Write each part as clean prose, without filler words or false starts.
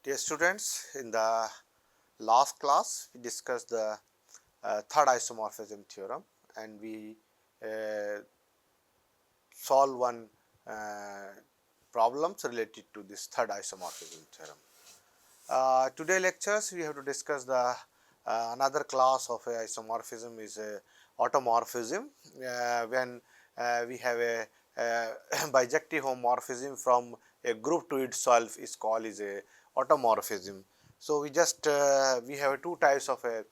Dear students, in the last class we discussed the third isomorphism theorem and we solve one problems related to this third isomorphism theorem. Today lectures we have to discuss the another class of a isomorphism is a automorphism when we have a bijective homomorphism from a group to itself is called is a automorphism. So, we just we have two types of a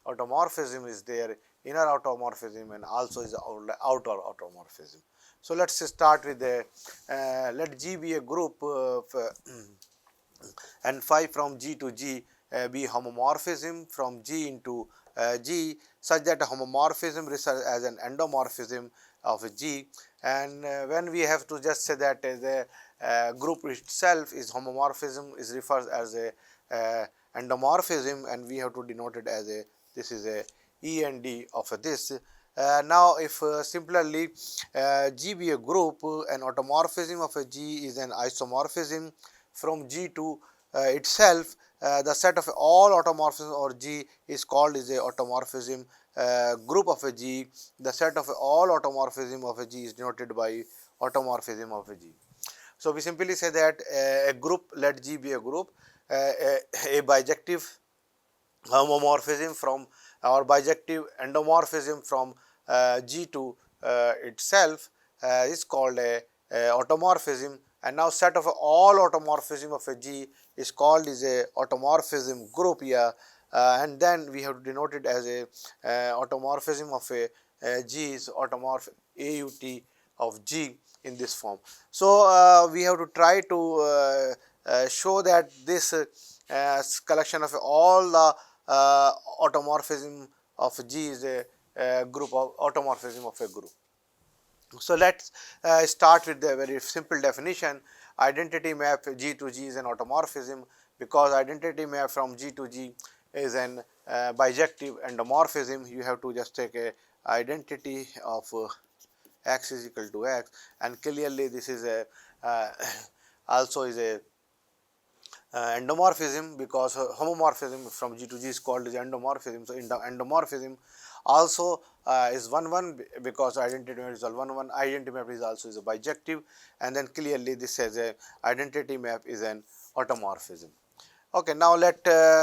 automorphism is there, inner automorphism and also is outer automorphism. So, let us start with the let G be a group of and phi from G to G be homomorphism from G into G such that a homomorphism results as an endomorphism of G, and when we have to just say that the group itself is homomorphism is refers as a endomorphism, and we have to denote it as a this is a E and D of this. Now, if similarly G be a group, an automorphism of a G is an isomorphism from G to itself. The set of all automorphisms or G is called is a automorphism group of a G. The set of all automorphism of a G is denoted by automorphism of a G. So, we simply say that a group, let G be a group, a bijective homomorphism from or bijective endomorphism from G to itself is called a automorphism, and now set of all automorphism of a G is called is a automorphism group here, and then we have to denote it as a automorphism of a G is automorph AUT of G in this form. So, we have to try to show that this collection of all the automorphism of G is a group of automorphism of a group. So, let us start with the very simple definition. Identity map G to G is an automorphism, because identity map from G to G is an bijective endomorphism. You have to just take a identity of x is equal to x, and clearly this is a also is a endomorphism, because homomorphism from G to G is called as endomorphism. So, endomorphism also is 1 because identity map is all 1 identity map is also is a bijective, and then clearly this has a identity map is an automorphism. Okay, now let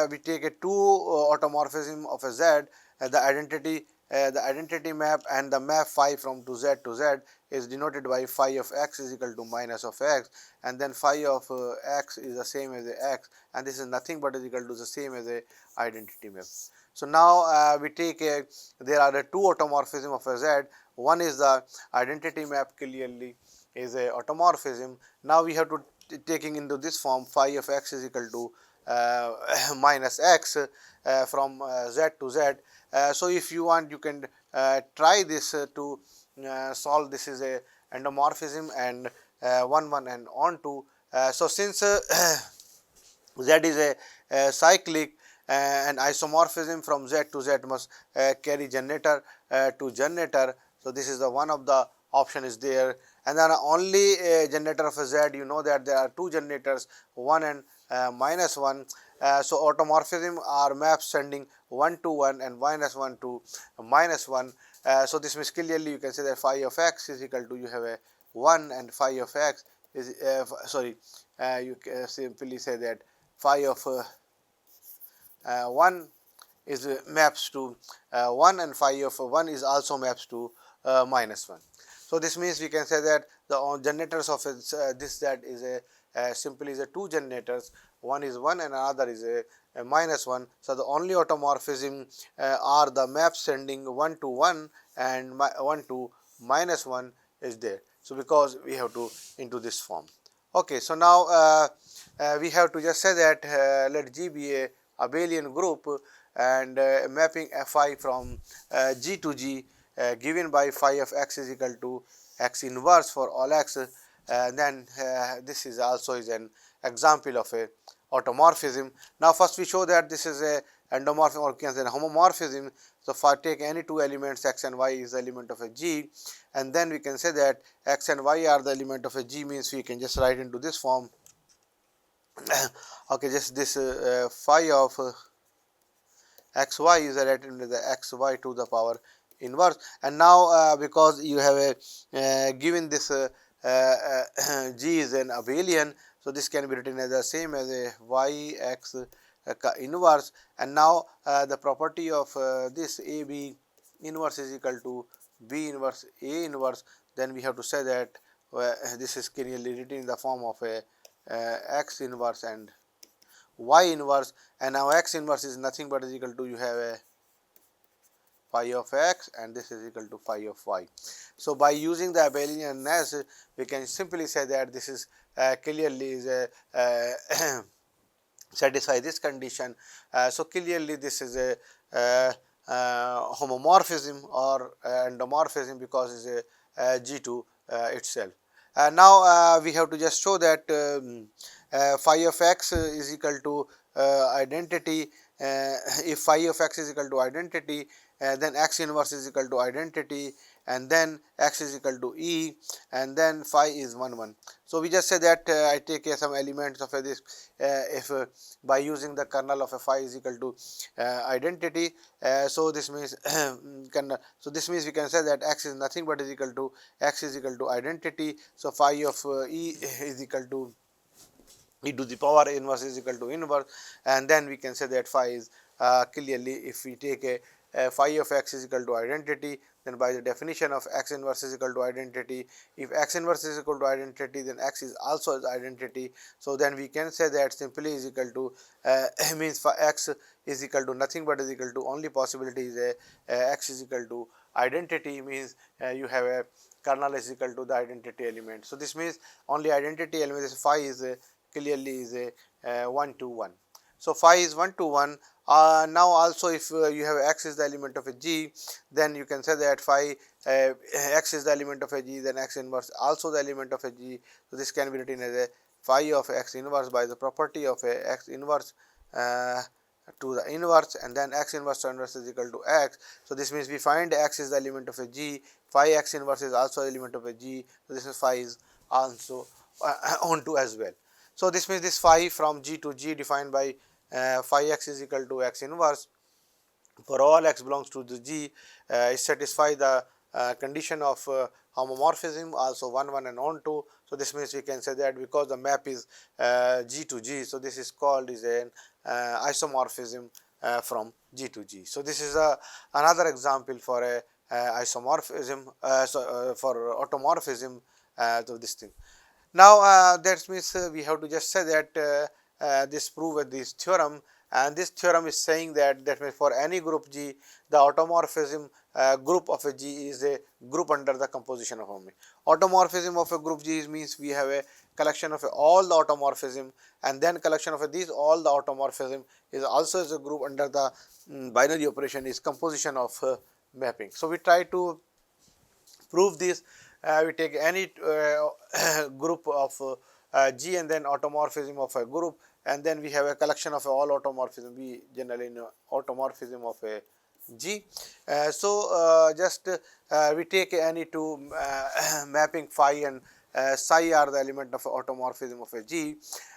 we take a two automorphism of a Z, the identity map and the map phi from to Z is denoted by phi of x is equal to minus of x, and then phi of x is the same as a x, and this is nothing but is equal to the same as a identity map. So, now we take a there are the two automorphism of a Z. One is the identity map clearly is a automorphism. Now, we have to taking into this form phi of x is equal to minus x from Z to Z. So, if you want you can try this to solve this is a endomorphism and 1 and on to. So, since Z is a cyclic and isomorphism from Z to Z must carry generator to generator. So, this is the one of the option is there, and then only generator of a Z, you know that there are two generators 1 and minus 1. So, automorphism are maps sending 1 to 1 and minus 1 to minus 1. So, this means clearly you can say that phi of x is equal to you have a 1 and phi of x is you can simply say that phi of 1 is maps to 1 and phi of 1 is also maps to minus 1. So, this means we can say that the generators of this Z is a simply is a two generators, one is 1 and another is a minus 1. So, the only automorphism are the maps sending 1 to 1 and 1 to minus 1 is there. So, because we have to into this form. Okay, so, now we have to just say that let G be a abelian group, and mapping Fi from G to G given by phi of x is equal to x inverse for all x, then this is also is an example of a automorphism. Now, first we show that this is a endomorphism or can say homomorphism. So, for take any two elements x and y is the element of a G, and then we can say that x and y are the element of a G, means we can just write into this form okay, just this phi of xy is related to the xy to the power inverse. And now because you have a given this g is an abelian, so this can be written as the same as a y x inverse. And now the property of this a b inverse is equal to b inverse a inverse, then we have to say that this is clearly written in the form of a x inverse and y inverse. And now x inverse is nothing but is equal to, you have a phi of x and this is equal to phi of y. So by using the abelianness, we can simply say that this is clearly is a satisfy this condition. So clearly this is a homomorphism or endomorphism because it's a G2 itself. Now we have to just show that phi of x is equal to identity. If phi of x is equal to identity, then x inverse is equal to identity, and then x is equal to e, and then phi is 1 1. So we just say that I take some elements of this if by using the kernel of a phi is equal to identity. So this means so this means we can say that x is nothing but is equal to x is equal to identity. So phi of e is equal to e to the power inverse is equal to inverse, and then we can say that phi is clearly, if we take a phi of x is equal to identity, then by the definition of x inverse is equal to identity, if x inverse is equal to identity, then x is also identity. So then we can say that simply is equal to means for x is equal to nothing but is equal to, only possibility is a x is equal to identity, means you have a kernel is equal to the identity element. So this means only identity element is phi is clearly is a 1 to 1. So phi is 1 to 1. Now also if you have x is the element of a g, then you can say that phi x is the element of a g, then x inverse also the element of a g. So this can be written as a phi of x inverse by the property of a x inverse to the inverse, and then x inverse to inverse is equal to x. So this means we find x is the element of a g, phi x inverse is also element of a g. So this is phi is also onto as well. So this means this phi from g to g defined by phi x is equal to x inverse for all x belongs to the g is satisfy the condition of homomorphism, also 1 1 and on 2. So this means we can say that because the map is g to g, so this is called is an isomorphism from g to g. So this is another example for a isomorphism, for automorphism to this thing. Now that means we have to just say that this prove with this theorem, and this theorem is saying that means for any group G, the automorphism group of a G is a group under the composition of homology. Automorphism of a group G means we have a collection of all the automorphism, and then collection of these all the automorphism is also as a group under the binary operation is composition of mapping. So we try to prove this. We take any group of G and then automorphism of a group, and then we have a collection of all automorphism. We generally know automorphism of a G. Just we take any two mapping phi and psi are the element of automorphism of a G,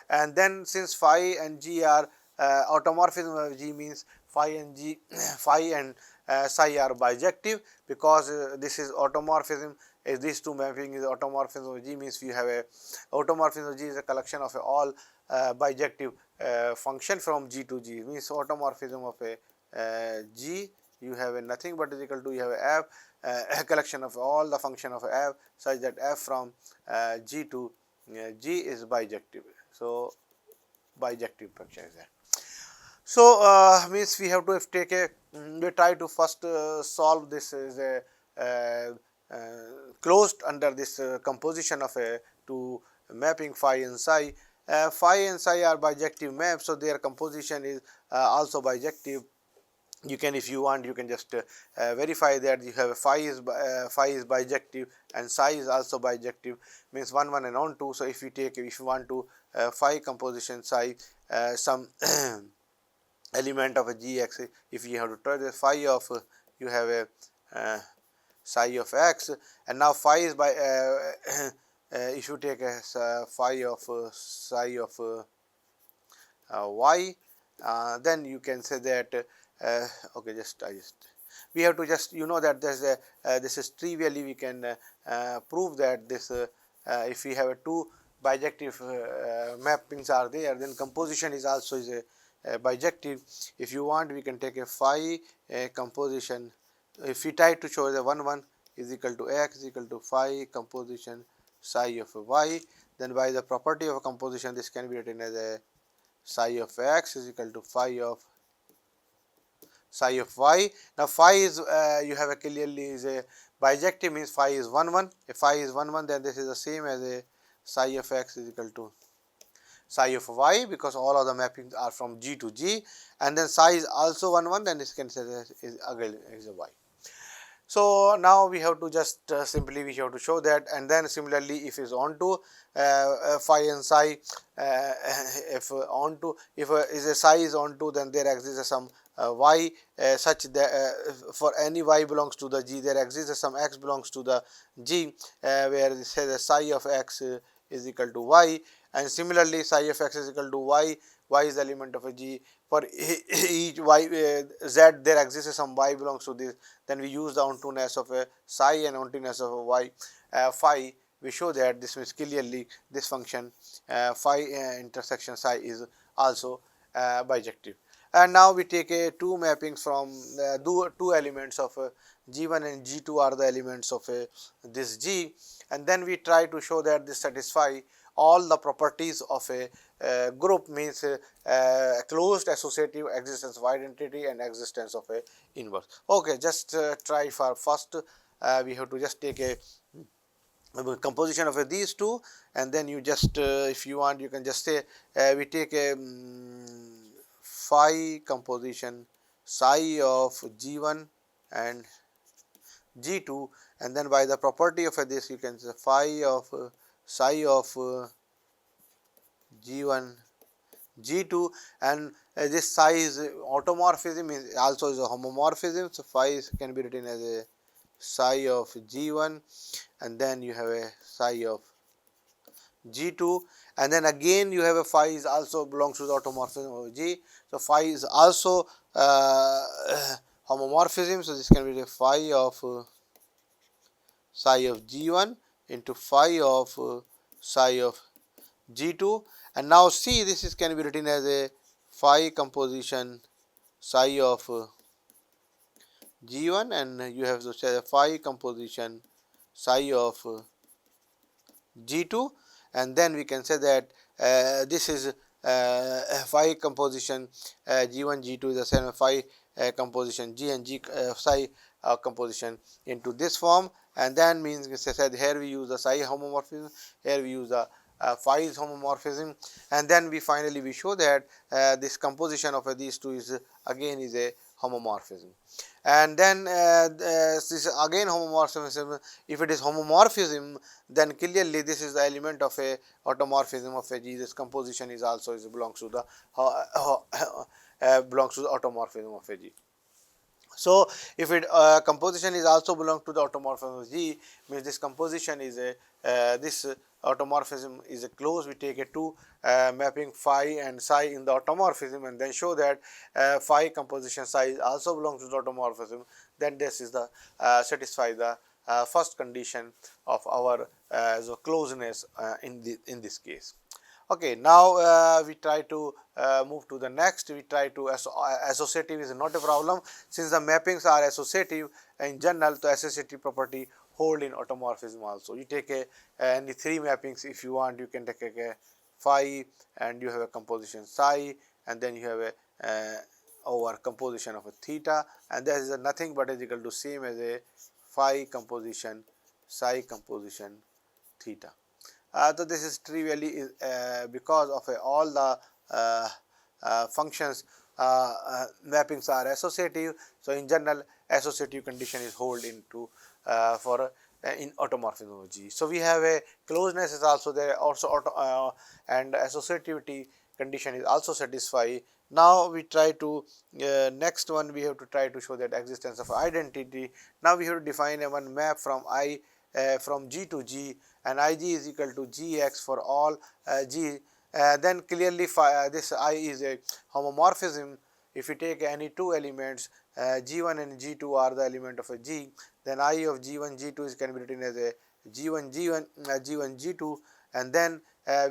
and then since phi and G are automorphism of G means phi and G phi and psi are bijective, because this is automorphism. If these two mapping is automorphism of G means we have a automorphism of G is a collection of all bijective function from G to G, means automorphism of a G, you have a nothing but is equal to, you have a f a collection of all the function of f such that f from G to G is bijective. So bijective function is that. So means we have to take a we try to first solve this is a closed under this composition of a to mapping phi and psi. Phi and psi are bijective maps, so their composition is also bijective. You can, if you want, you can just verify that you have a phi is bijective and psi is also bijective, means 1 1 and on 2. So if you take, if you want to phi composition psi some element of a gx, if you have to try the phi of you have a psi of x, and now phi is by if you take a phi of psi of y, then you can say that okay, we have to just that there's a this is trivially we can prove that this if we have a two bijective mappings are there, then composition is also is a bijective. If you want, we can take a phi composition. If we try to show the 1 1 is equal to x is equal to phi composition psi of y, then by the property of a composition this can be written as a psi of x is equal to phi of psi of y. Now phi is you have a clearly is a bijective, means phi is 1 1. If phi is 1 1, then this is the same as a psi of x is equal to psi of y, because all of the mappings are from G to G, and then psi is also 1 1, then this can say that is again is a y. So now we have to just simply we have to show that, and then similarly if is onto phi and psi, if onto if is a psi is onto, then there exists some y such that for any y belongs to the G, there exists some x belongs to the G, where it says the psi of x is equal to y, and similarly psi of x is equal to y. Y is the element of a G. For each y z, there exists some y belongs to this, then we use the ontoness of a psi and ontoness of a y phi. We show that this means clearly this function phi intersection psi is also bijective. And now we take a two mappings from two elements of G1 and G2 are the elements of this G, and then we try to show that this satisfy all the properties of a group, means closed associative, existence of identity, and existence of a inverse. Okay, just try for first we have to just take a composition of these two, and then you just if you want you can just say we take a phi composition psi of G1 and G2, and then by the property of this you can say phi of psi of G1 G2, and this psi is automorphism is also is a homomorphism. So phi can be written as a psi of G1, and then you have a psi of G2, and then again you have a phi is also belongs to the automorphism of G. So phi is also homomorphism. So this can be a phi of psi of G1 into phi of psi of G2, and now see this is can be written as a phi composition psi of G1, and you have to say a phi composition psi of G2, and then we can say that this is phi composition G1 G2 is the same phi composition G and G psi composition into this form, and then means we said here we use the psi homomorphism, here we use the phi is homomorphism, and then we finally we show that this composition of these two is again is a homomorphism. And then this again homomorphism, if it is homomorphism, then clearly this is the element of a automorphism of a G. This composition is also belongs to the belongs to the automorphism of a G. So if it composition is also belong to the automorphism of G, means this composition is a this automorphism is a closed. We take a two mapping phi and psi in the automorphism, and then show that phi composition psi also belongs to the automorphism. Then this is the satisfy the first condition of our closeness in this case. Okay, now we try to move to the next. We try to associative is not a problem, since the mappings are associative in general. The associative property hold in automorphism also. You take any three mappings if you want. You can take a phi, and you have a composition psi, and then you have a over composition of a theta, and that is nothing but is equal to same as a phi composition psi composition theta. So this is trivially because of all the functions mappings are associative. So in general associative condition is hold into for in automorphism of G. So we have a closeness is also there, also and associativity condition is also satisfied. Now we try to next one we have to try to show that existence of identity. Now we have to define a one map from I from G to G, and Ig is equal to Gx for all G then clearly this I is a homomorphism. If we take any two elements, G1 and G2 are the element of a G, then I of G1 G2 is can be written as a G1 G1 G1 G2, and then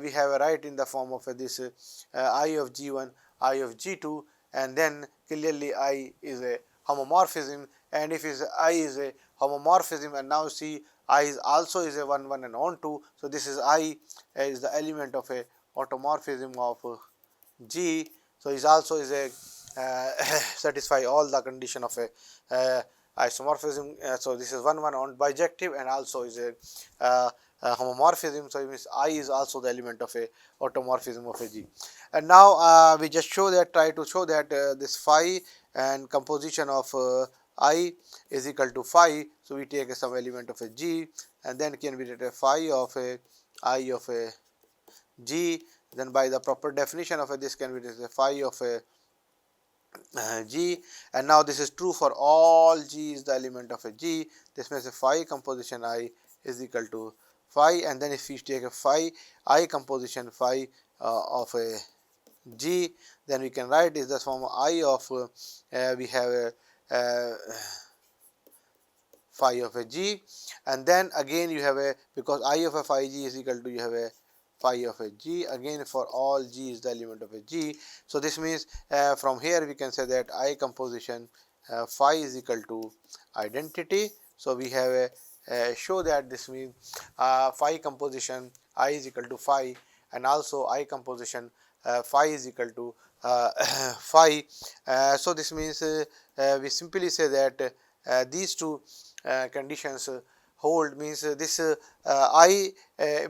we have a right in the form of this I of G1 I of G2, and then clearly I is a homomorphism. And if I is a homomorphism, and now see I is also is a 1 1 and on 2, so this is I is the element of a automorphism of G. So is also is a satisfy all the condition of a isomorphism. So this is 1 1 on bijective, and also is a homomorphism. So it means I is also the element of a automorphism of a G. And now we just try to show that this phi and composition of I is equal to phi. So we take some element of a G, and then can be written phi of a I of a G. Then by the proper definition of this can be written phi of a G, and now this is true for all G is the element of a G. This means a phi composition I is equal to phi, and then if we take a phi I composition phi of a G, then we can write is the form I of we have a phi of a G, and then again you have a, because I of a phi G is equal to, you have a phi of a G, again for all G is the element of a G. So this means from here we can say that I composition phi is equal to identity. So we have a show that this means phi composition I is equal to phi, and also I composition phi is equal to phi. So this means we simply say that these two conditions hold, means this I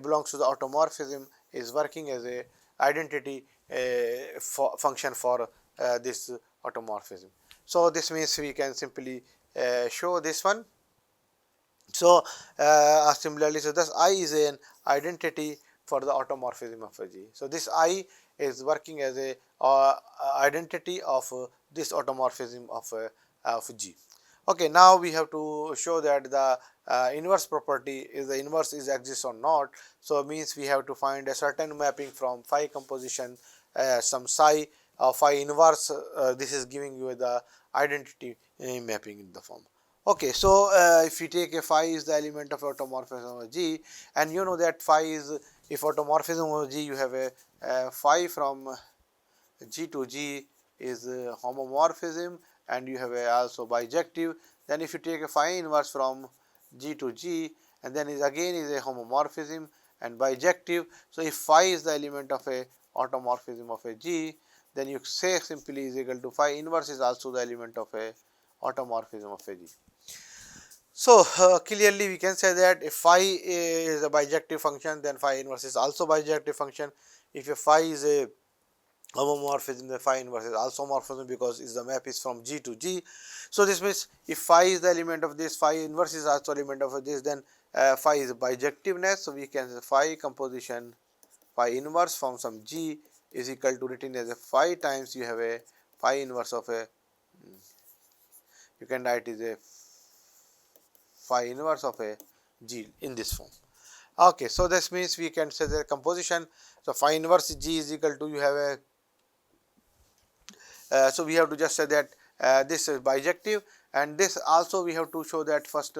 belongs to the automorphism is working as a identity function for this automorphism. So this means we can simply show this one. So similarly, so thus I is an identity for the automorphism of a G. So this I is working as a identity of this automorphism of G. Okay, now we have to show that the inverse property is the inverse is exists or not. So means we have to find a certain mapping from phi composition some psi phi inverse. This is giving you the identity mapping in the form. Okay, so if you take a phi is the element of automorphism of G, and you know that phi is, if automorphism of G, you have a phi from G to G is homomorphism, and you have also bijective. Then if you take a phi inverse from G to G, and then is again is a homomorphism and bijective. So if phi is the element of a automorphism of a G, then you say simply is equal to phi inverse is also the element of a automorphism of a G. So clearly we can say that if phi is a bijective function, then phi inverse is also bijective function. If a phi is a homomorphism, the phi inverse is also morphism, because is the map is from G to G. So this means if phi is the element of this, phi inverse is also element of this, then phi is bijectiveness. So we can say phi composition phi inverse from some G is equal to written as a phi times you have a phi inverse of a, you can write is a phi inverse of a G in this form. Okay, so this means we can say the composition. So phi inverse G is equal to, you have a so we have to just say that this is bijective, and this also we have to show that first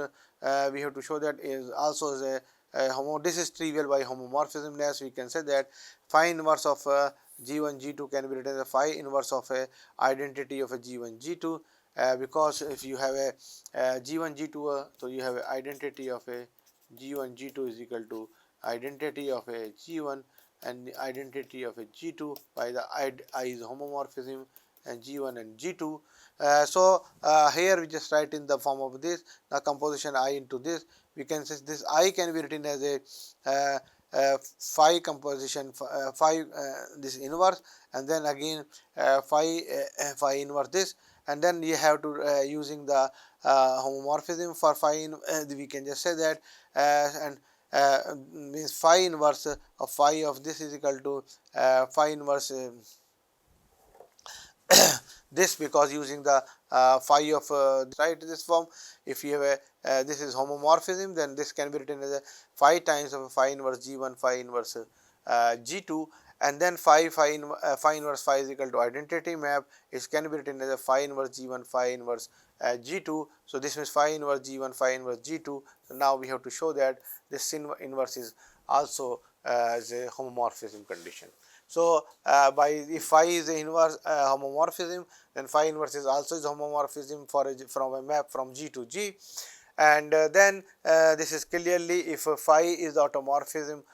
we have to show that is also is a this is trivial by homomorphismness. We can say that phi inverse of G1 G2 can be written as a phi inverse of a identity of a G1 G2, because if you have a G1 G2, so you have a identity of a G1 G2 is equal to identity of a G1 and the identity of a G2 by the I is homomorphism and G1 and G2. So here we just write in the form of this, the composition I into this. We can say this I can be written as a phi composition phi this inverse, and then again phi inverse this, and then you have to using the homomorphism for phi we can just say that and means phi inverse of phi of this is equal to phi inverse this, because using the phi of right this form, if you have a this is homomorphism, then this can be written as a phi times of phi inverse G1 phi inverse G2, and then phi inverse phi is equal to identity map, it can be written as a phi inverse G1 phi inverse G2. So this means phi inverse G1 phi inverse G2. So now we have to show that this inverse is also as a homomorphism condition. So by if phi is a inverse homomorphism, then phi inverse is also is homomorphism for from a map from G to G. And then this is clearly if phi is automorphism,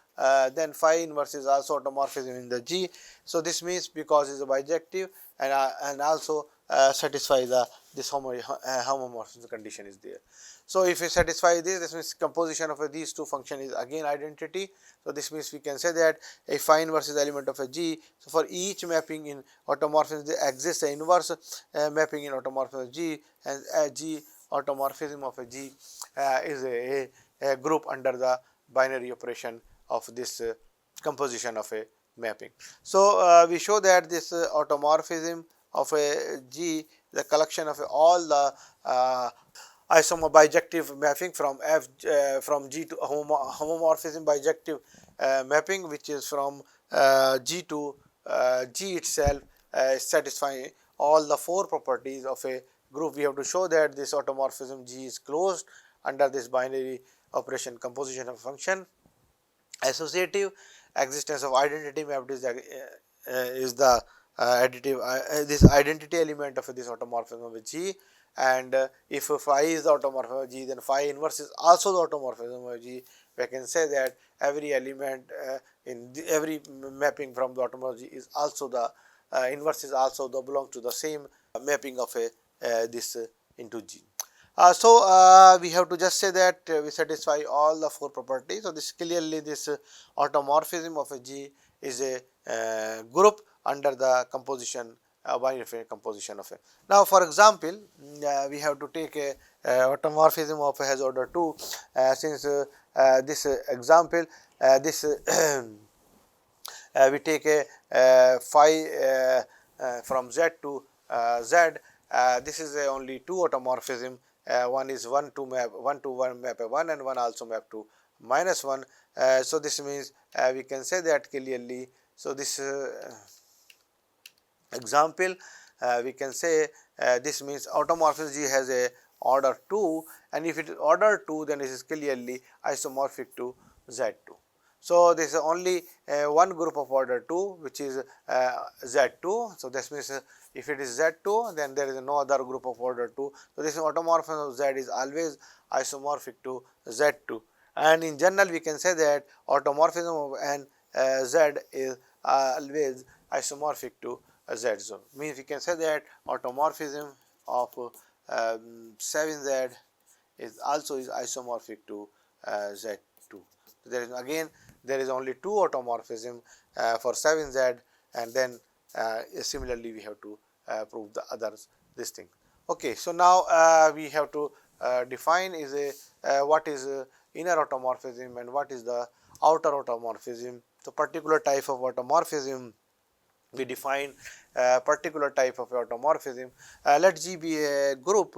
then phi inverse is also automorphism in the G. So this means because it is a bijective and also satisfies this homomorphism condition is there. So if we satisfy this means composition of these two function is again identity. So this means we can say that a phi inverse is element of a G. So for each mapping in automorphism there exists an inverse mapping in automorphism of G, and G automorphism of a G is a group under the binary operation of this composition of a mapping. So we show that this automorphism of a G, the collection of all the bijective mapping from from G to homomorphism bijective mapping, which is from G to G itself, satisfying all the four properties of a group. We have to show that this automorphism G is closed under this binary operation composition of function. Associative, existence of identity mapped is the additive this identity element of this automorphism of G. And if phi is the automorphism of G, then phi inverse is also the automorphism of G. We can say that every element in every mapping from the automorphism G is also the inverse is also the belong to the same mapping of a this into G. So we have to just say that we satisfy all the four properties. So this clearly this automorphism of a G is a group under the composition binary composition of a. Now for example, we have to take a automorphism of a has order 2, since this example this we take a phi from Z to Z. This is only two automorphism. One is 1 to map 1 to 1 map a 1, and one also map to -1. So this means we can say that clearly. So this example we can say this means automorphism G has a order 2, and if it is order 2, then it is clearly isomorphic to Z2. So this is only one group of order 2, which is Z2. So this means if it is Z2, then there is no other group of order 2. So this automorphism of Z is always isomorphic to Z2. And in general, we can say that automorphism of n Z is always isomorphic to Z. So means we can say that automorphism of 7Z is also is isomorphic to Z2. So there is again there is only two automorphism for 7Z, and then similarly we have to prove the others this thing. Okay, so now we have to define is a what is inner automorphism and what is the outer automorphism. So particular type of automorphism, we define a particular type of automorphism. Let G be a group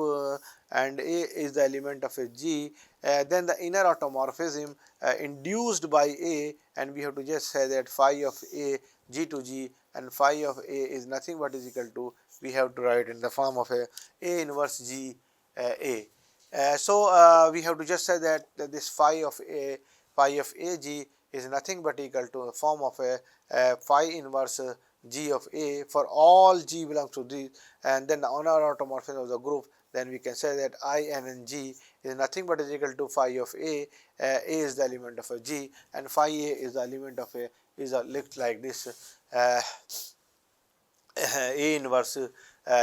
and A is the element of a G, then the inner automorphism induced by A, and we have to just say that phi of A G to G, and phi of A is nothing but is equal to, we have to write in the form of a inverse G A. So we have to just say that this phi of AG is nothing but equal to a form of a phi inverse G of A for all G belongs to D, and then the inner automorphism of the group, then we can say that I n and G is nothing but is equal to phi of A is the element of a G, and phi A is the element of a is looks like this A inverse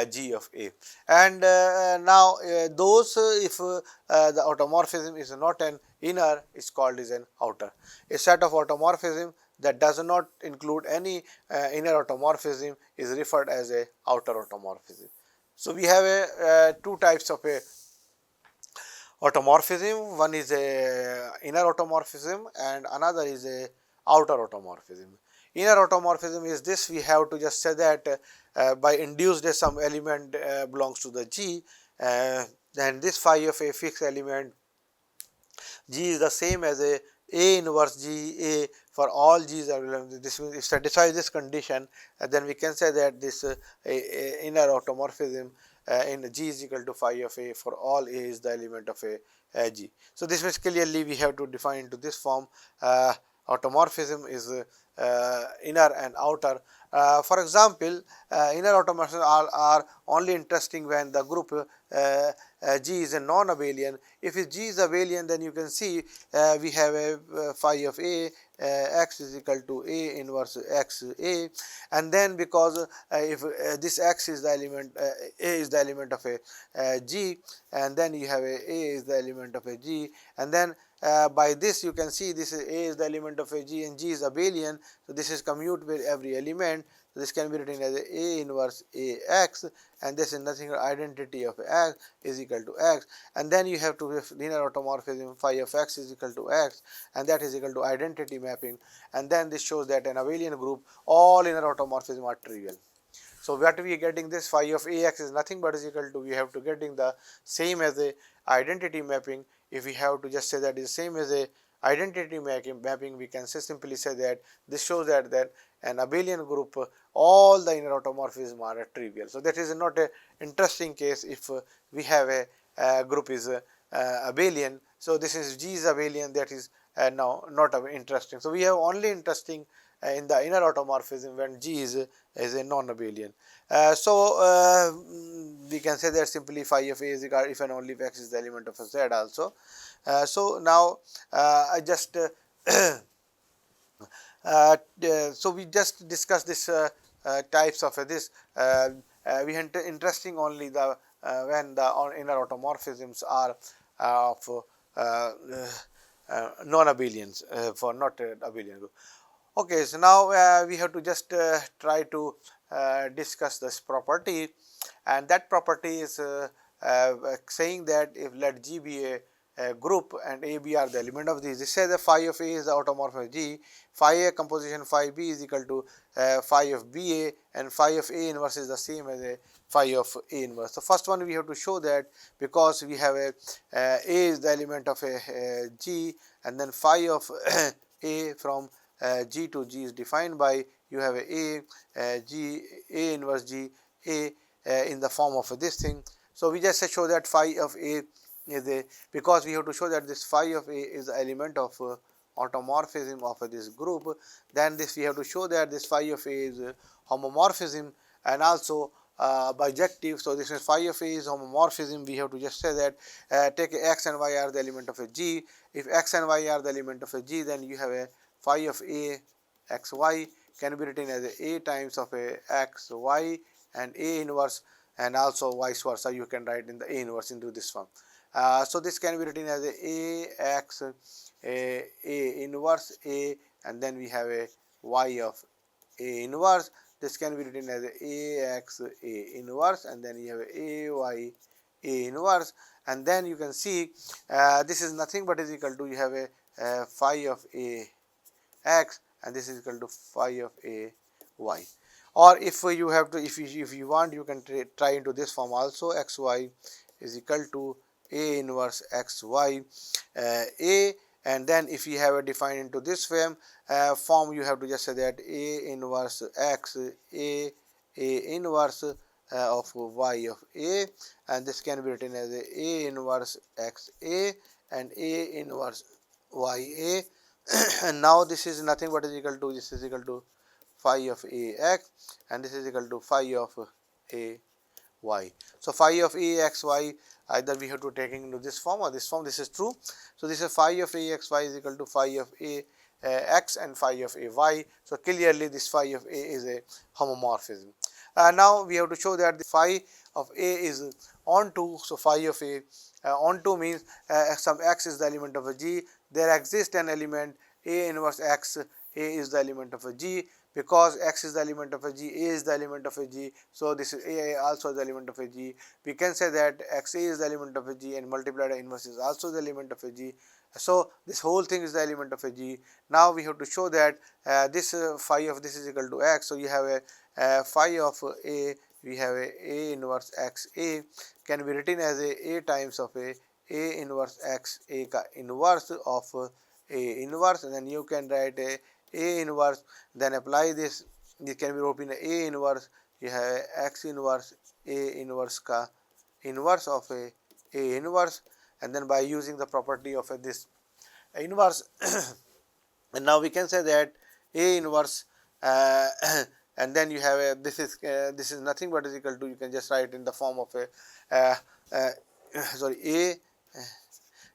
G of A. And now those if the automorphism is not an inner, is called as an outer. A set of automorphism that does not include any inner automorphism is referred as a outer automorphism. So we have two types of a automorphism. One is a inner automorphism and another is a outer automorphism. Inner automorphism is this, we have to just say that by induced some element belongs to the G, then this phi of a fixed element G is the same as a inverse G A for all g's available. This will satisfy this condition, then we can say that this inner automorphism in G is equal to phi of A for all A is the element of a G. So this means clearly we have to define into this form. Automorphism is inner and outer. For example, inner automorphisms are only interesting when the group G is a non-abelian. If G is abelian, then you can see we have a phi of A x is equal to A inverse x A, and then because if this x is the element, A is the element of a G, and then you have A is the element of a G, and then by this you can see this is A is the element of a G and G is abelian. So this is commute with every element. So this can be written as A inverse A x, and this is nothing but identity of x is equal to x, and then you have to linear automorphism phi of x is equal to x, and that is equal to identity mapping, and then this shows that an abelian group all inner automorphisms are trivial. So what we are getting, this phi of Ax is nothing but is equal to, we have to getting the same as a identity mapping. If we have to just say that is same as a identity mapping, we can simply say that this shows that an abelian group all the inner automorphisms are trivial. So that is not a interesting case if we have a group is abelian. So this is G is abelian, that is now not interesting. So we have only interesting in the inner automorphism when G is a non-abelian. We can say that simply phi of A is equal if and only if x is the element of a Z also. So now I just so we just discussed this types of this. We interesting only the when the inner automorphisms are of non-abelians for not abelian group. Okay, so now we have to just try to discuss this property, and that property is saying that if let G be a group and A, B are the element of these. This says that phi of A is the automorphism of G, phi A composition phi B is equal to phi of B A, and phi of A inverse is the same as a phi of A inverse. So first one we have to show that because we have a is the element of a G, and then phi of A from G to G is defined by you have a G A inverse G A in the form of this thing. So we just show that phi of A is a, because we have to show that this phi of A is the element of automorphism of this group, then this we have to show that this phi of A is homomorphism and also bijective. So this is phi of A is homomorphism. We have to just say that take x and y are the element of a G. If x and y are the element of a G, then you have a phi of A x y can be written as a times of a x y and A inverse, and also vice versa you can write in the A inverse into this form. So this can be written as a x a inverse A, and then we have a y of A inverse. This can be written as a x A inverse, and then you have a y A inverse, and then you can see this is nothing but is equal to you have a phi of A x, and this is equal to phi of A y. Or if you have to, if you want, you can try into this form also. X y is equal to A inverse x y A, and then if you have a defined into this form, you have to just say that A inverse x A inverse of y of A, and this can be written as A inverse x A and A inverse y A. And now this is nothing but is equal to, this is equal to phi of A x, and this is equal to phi of A y. So phi of A x y, either we have to take into this form or this form. This is true. So this is phi of A x y is equal to phi of A x and phi of A y. So clearly this phi of A is a homomorphism. Now we have to show that the phi of A is onto. So phi of A onto means some x is the element of a G. There exists an element A inverse x, A is the element of a G. Because x is the element of a G, A is the element of a G, so this is A also the element of a G. We can say that x A is the element of a G and multiplied by inverse is also the element of a G. So this whole thing is the element of a G. Now we have to show that this phi of this is equal to x. So you have a phi of A, we have a inverse x A can be written as a times of a inverse x A ka inverse of A inverse, and then you can write a A inverse, then apply this. This can be wrote in A inverse. You have X inverse, A inverse ka inverse of A inverse, and then by using the property of this inverse and now we can say that A inverse uh, and then you have a this is nothing but is equal to, you can just write in the form of a uh, uh, sorry A,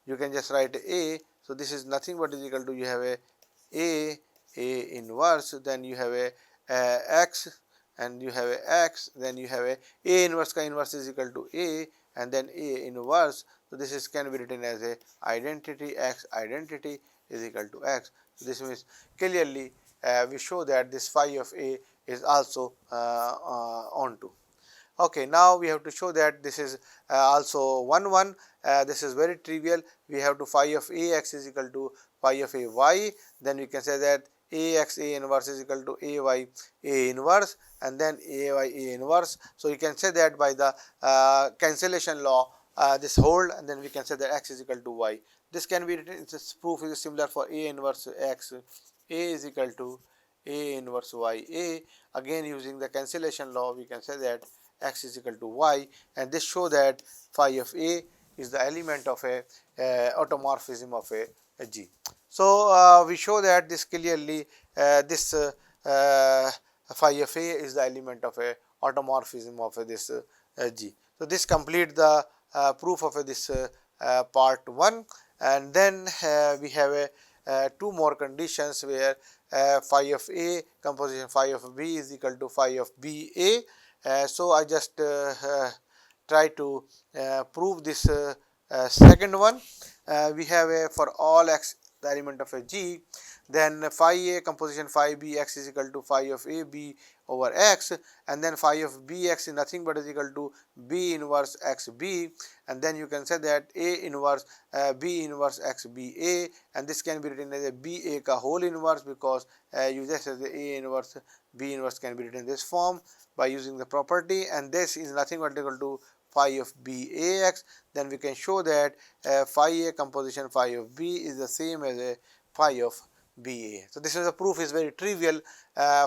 you can just write A. So, this is nothing but is equal to, you have A inverse, then you have a X, and you have a X, then you have A inverse ka inverse is equal to A, and then A inverse. So, this is can be written as a identity X identity is equal to X. So, this means clearly we show that this phi of A is also onto. Okay, now we have to show that this is also 1 1. This is very trivial. We have to phi of A x is equal to phi of A y. Then we can say that A x A inverse is equal to A y A inverse, and then A y A inverse. So, you can say that by the cancellation law this hold, and then we can say that x is equal to y. This can be written, this proof is similar for A inverse x. A is equal to A inverse y A. Again, using the cancellation law, we can say that x is equal to y, and this show that phi of A is the element of a automorphism of a G. So, we show that this clearly this phi of A is the element of a automorphism of this G. So, this complete the proof of this part 1, and then we have two more conditions where phi of A composition phi of B is equal to phi of B A. So, I just try to prove this second one. We have a for all x the element of a G, then phi A composition phi B x is equal to phi of A B over x, and then phi of B x is nothing but is equal to B inverse x B, and then you can say that A inverse B inverse x B A, and this can be written as a B A ka whole inverse, because you just as the A inverse B inverse can be written in this form by using the property, and this is nothing but equal to phi of B A x. Then we can show that phi A composition phi of B is the same as a phi of B A. So, this is the proof is very trivial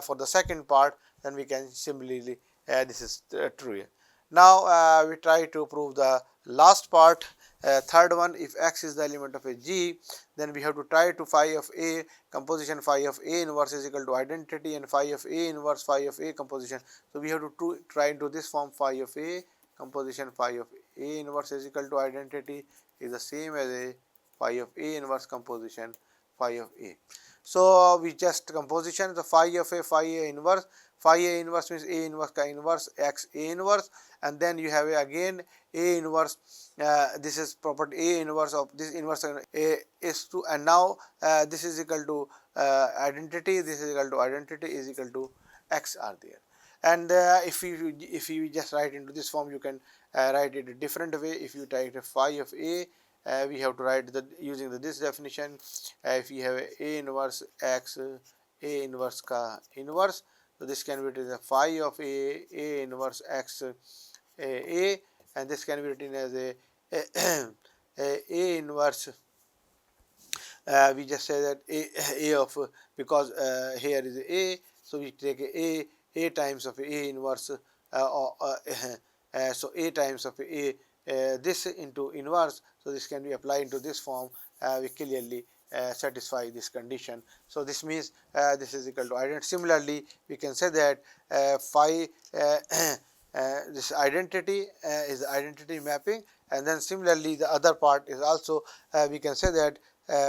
for the second part, then we can similarly this is true. Now, we try to prove the last part, third one. If x is the element of a G, then we have to try to phi of A composition phi of A inverse is equal to identity, and phi of A inverse phi of A composition. So, we have to try into this form phi of A composition phi of A inverse is equal to identity is the same as a phi of A inverse composition phi of A. So, we just composition the phi of A phi A inverse. Phi A inverse means A inverse ka inverse x A inverse, and then you have again A inverse. This is property A inverse of this inverse A is to, and now this is equal to identity. This is equal to identity is equal to x are there. And if you just write into this form, you can write it a different way. If you write a phi of A, we have to write the using this definition. If you have A inverse x A inverse ka inverse, so this can be written as phi of A inverse x A, and this can be written as A inverse. We just say that A of, because here is A, so we take A times of A inverse, so A times of A this into inverse. So, this can be applied into this form. We clearly satisfy this condition. So, this means this is equal to identity. Similarly, we can say that phi this identity is identity mapping, and then similarly the other part is also we can say that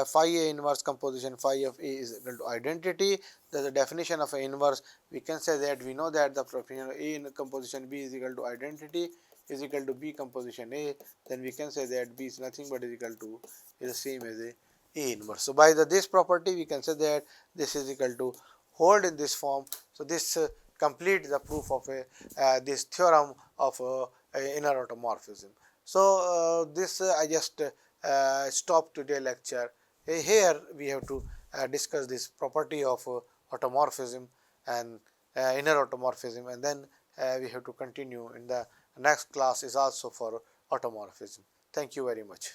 phi A inverse composition phi of A is equal to identity. That is the definition of an inverse. We can say that we know that the definition of A in composition B is equal to identity is equal to B composition A. Then we can say that B is nothing but is equal to is the same as A inverse. So, by this property we can say that this is equal to hold in this form. So, this complete the proof of this theorem of inner automorphism. So, this I just stop today lecture. Here we have to discuss this property of automorphism and inner automorphism, and then we have to continue in the next class is also for automorphism. Thank you very much.